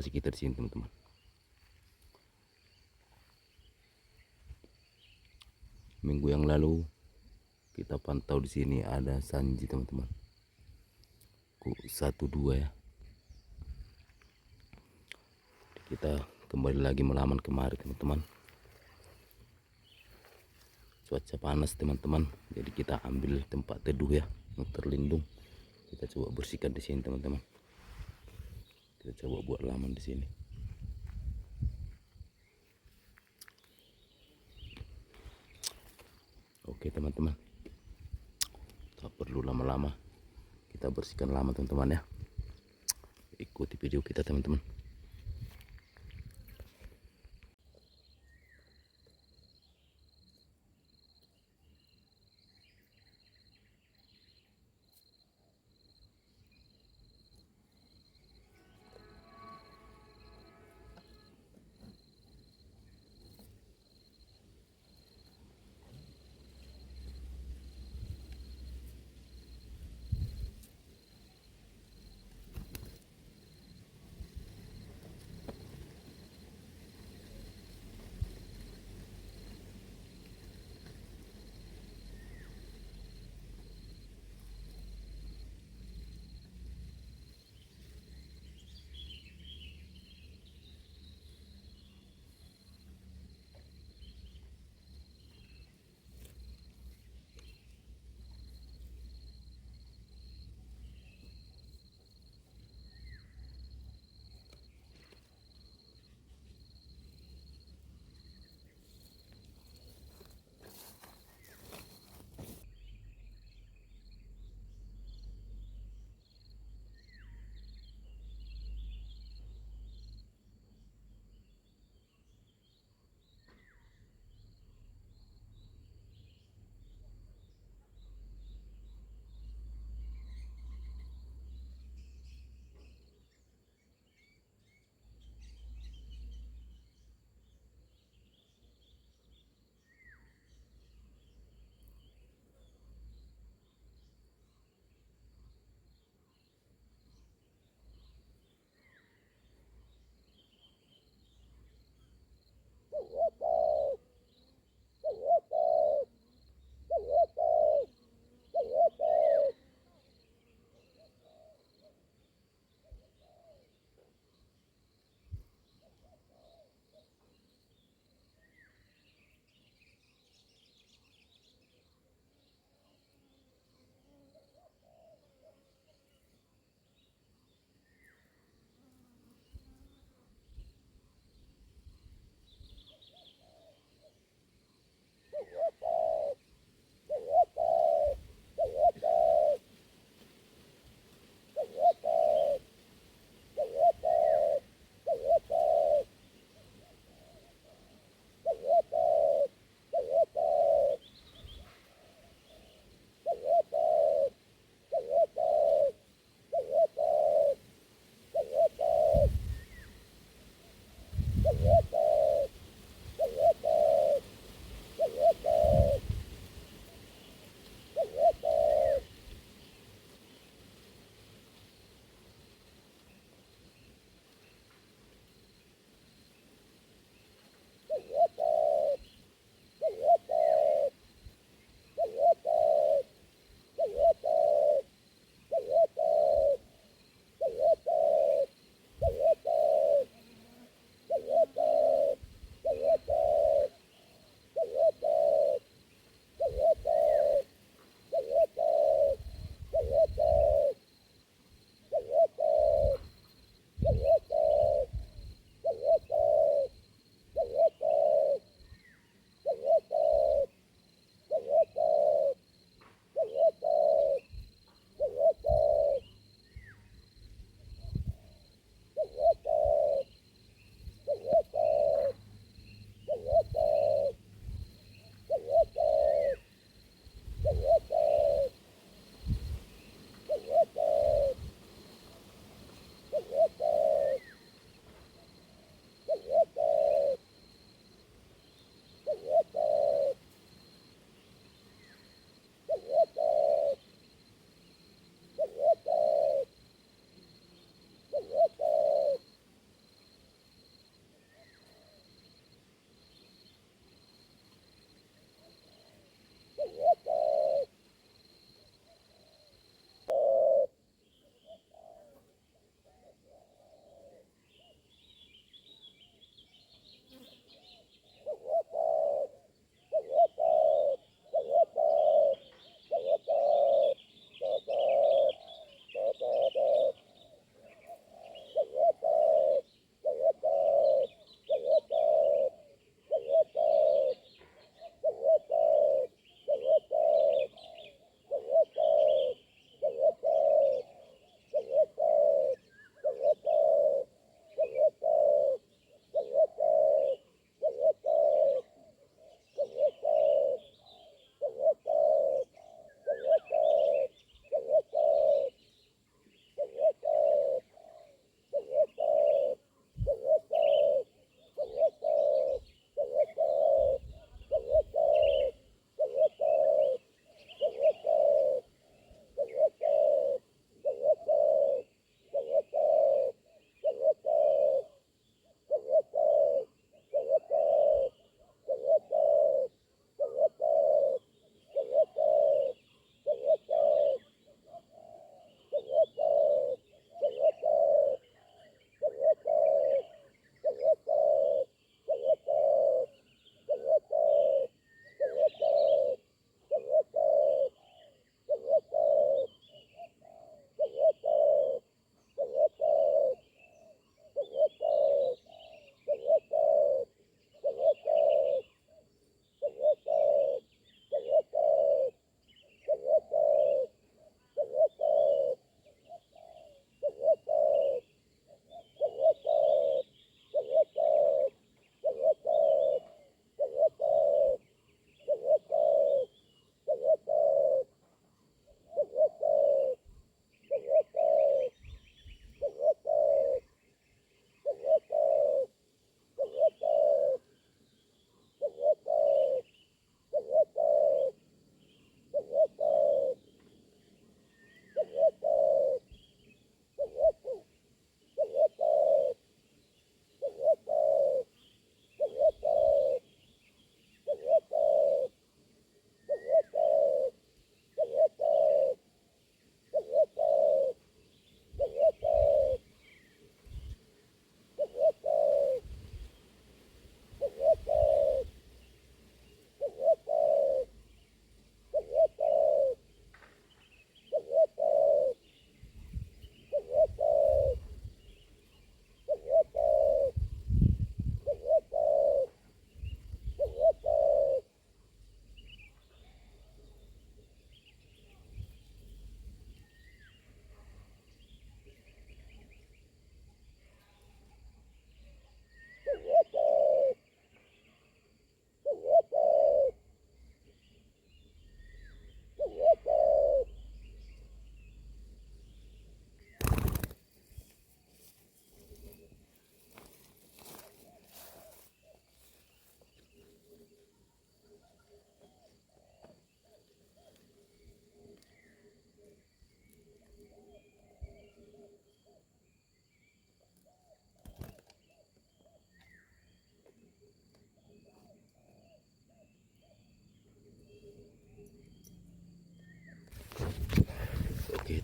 observasi kita di sini teman-teman. Minggu yang lalu kita pantau di sini ada sanji teman-teman. 1-2 ya. Kita kembali lagi melaman kemari teman-teman. Cuaca panas teman-teman, jadi kita ambil tempat teduh ya, yang terlindung. Kita coba bersihkan di sini teman-teman. Kita coba buat laman di sini. Oke teman-teman, tak perlu lama-lama, kita bersihkan laman teman-teman ya. Ikuti video kita teman-teman.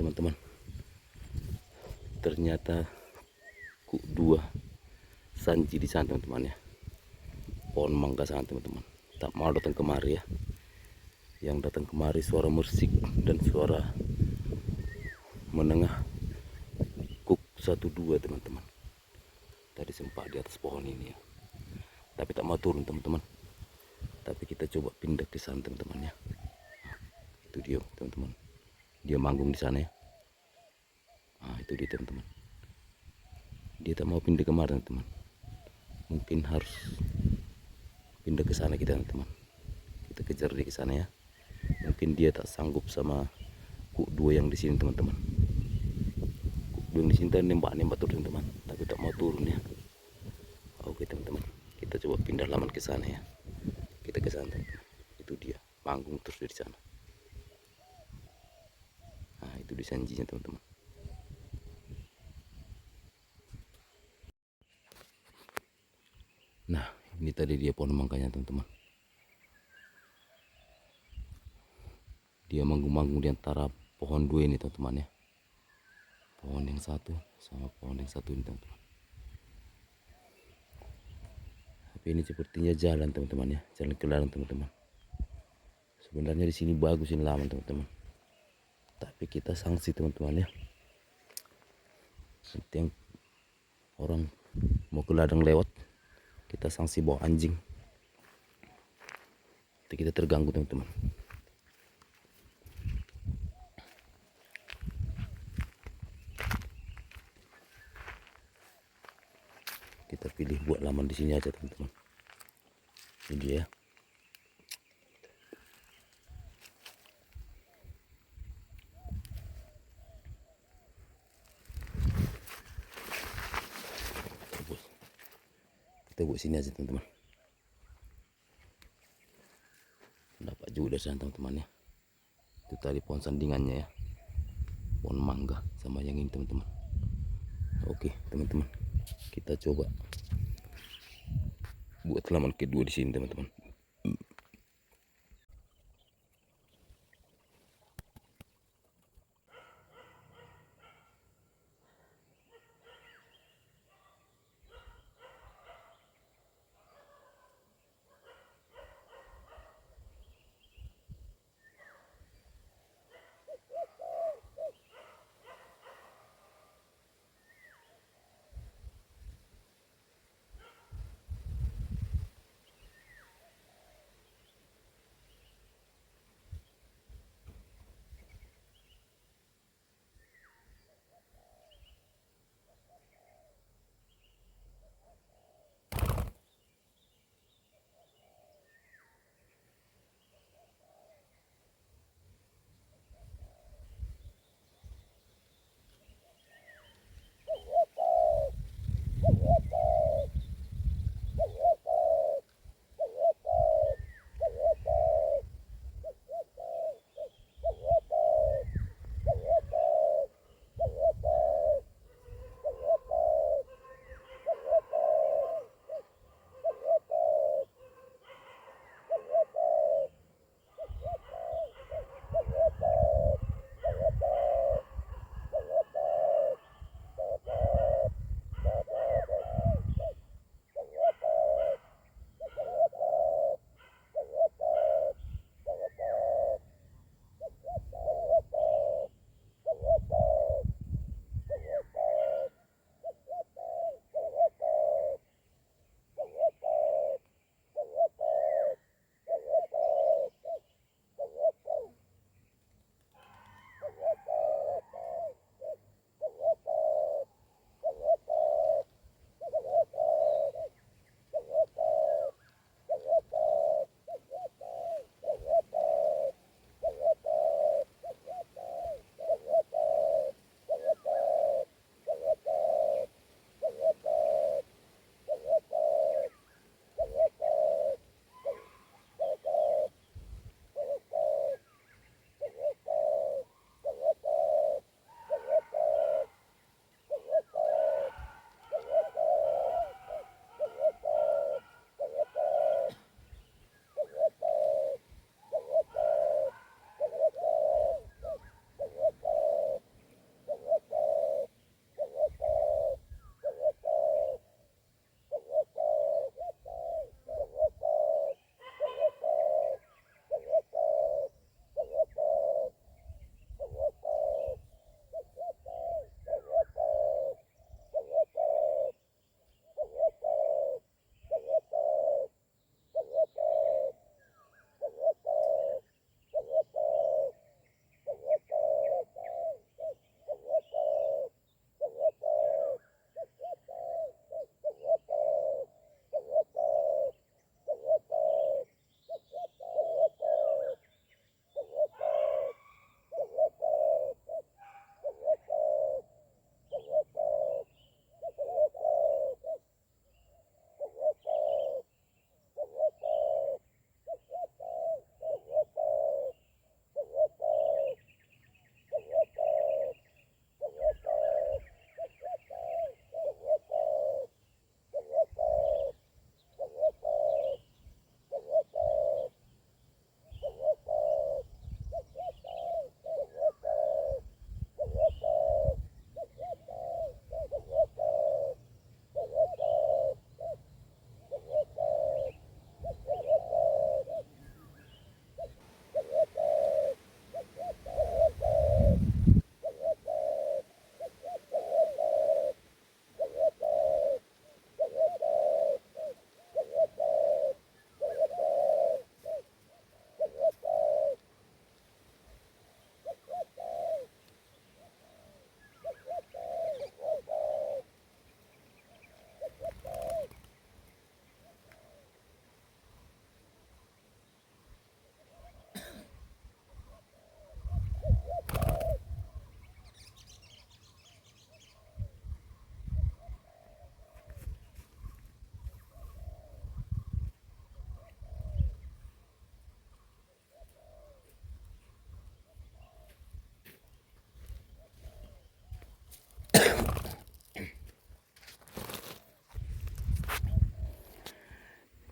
teman-teman, ternyata dua sanji di sana teman-teman ya, pohon mangga sana teman-teman. Tak mau datang kemari ya, yang datang kemari suara musik dan suara menengah kuk 1-2 teman-teman. Tadi sempat di atas pohon ini ya, tapi tak mau turun teman-teman. Tapi kita coba pindah ke sana teman-teman ya. Itu dia teman-teman, dia manggung di sana ya. Nah, itu dia teman-teman, dia tak mau pindah kemarin teman. Mungkin harus pindah ke sana kita teman-teman. Kita kejar dia ke sana ya. Mungkin dia tak sanggup sama kuk 2 yang di sini teman-teman. Kuk 2 yang di sini nembak-nembak terus teman-teman, tapi tak mau turun ya. Oke teman-teman, kita coba pindah laman ke sana ya. Kita ke sana teman-teman. Itu dia manggung terus di sana. Nah, itu di sanjinya teman-teman. Nah, ini tadi dia pohon mangganya teman-teman. Dia manggung-manggung di antara pohon 2 ini teman-teman ya. Pohon yang satu sama pohon yang satu ini teman-teman. Tapi ini sepertinya jalan teman-teman ya, jalan ke ladang teman-teman. Sebenarnya di sini bagus ini laman teman-teman. Tapi kita sanksi teman-teman ya. Setiap orang mau ke ladang lewat, kita sanksi bawa anjing. Nanti kita terganggu teman-teman. Kita pilih buat laman di sini aja teman-teman. Ini dia ya. Kita buat sini aja teman-teman. Dapat juga dari sana teman-teman ya. Itu tadi pohon sandingannya ya, pohon mangga sama yang ini teman-teman. Oke teman-teman, kita coba buat laman kedua di sini teman-teman.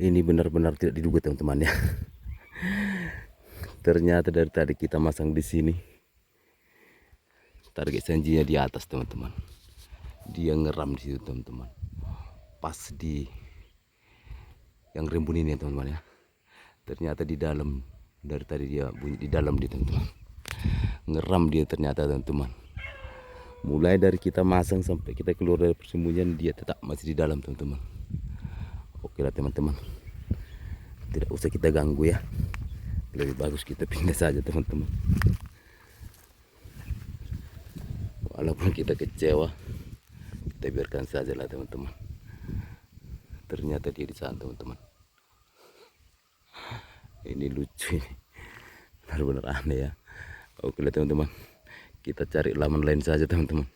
Ini benar-benar tidak diduga teman-teman ya. Ternyata dari tadi kita masang di sini, target senjinya di atas teman-teman. Dia ngeram di situ teman-teman. Pas di yang rimbun ini teman-teman ya. Ternyata di dalam, dari tadi dia bunyi di dalam dia teman-teman. Ngeram dia ternyata teman-teman. Mulai dari kita masang sampai kita keluar dari persembunyian, dia tetap masih di dalam teman-teman. Oke lah teman-teman, tidak usah kita ganggu ya. Lebih bagus kita pindah saja teman-teman. Walaupun kita kecewa, kita biarkan saja lah teman-teman. Ternyata dia di sana teman-teman. Ini lucu ini, benar-benar aneh ya. Oke lah teman-teman, kita cari laman lain saja teman-teman.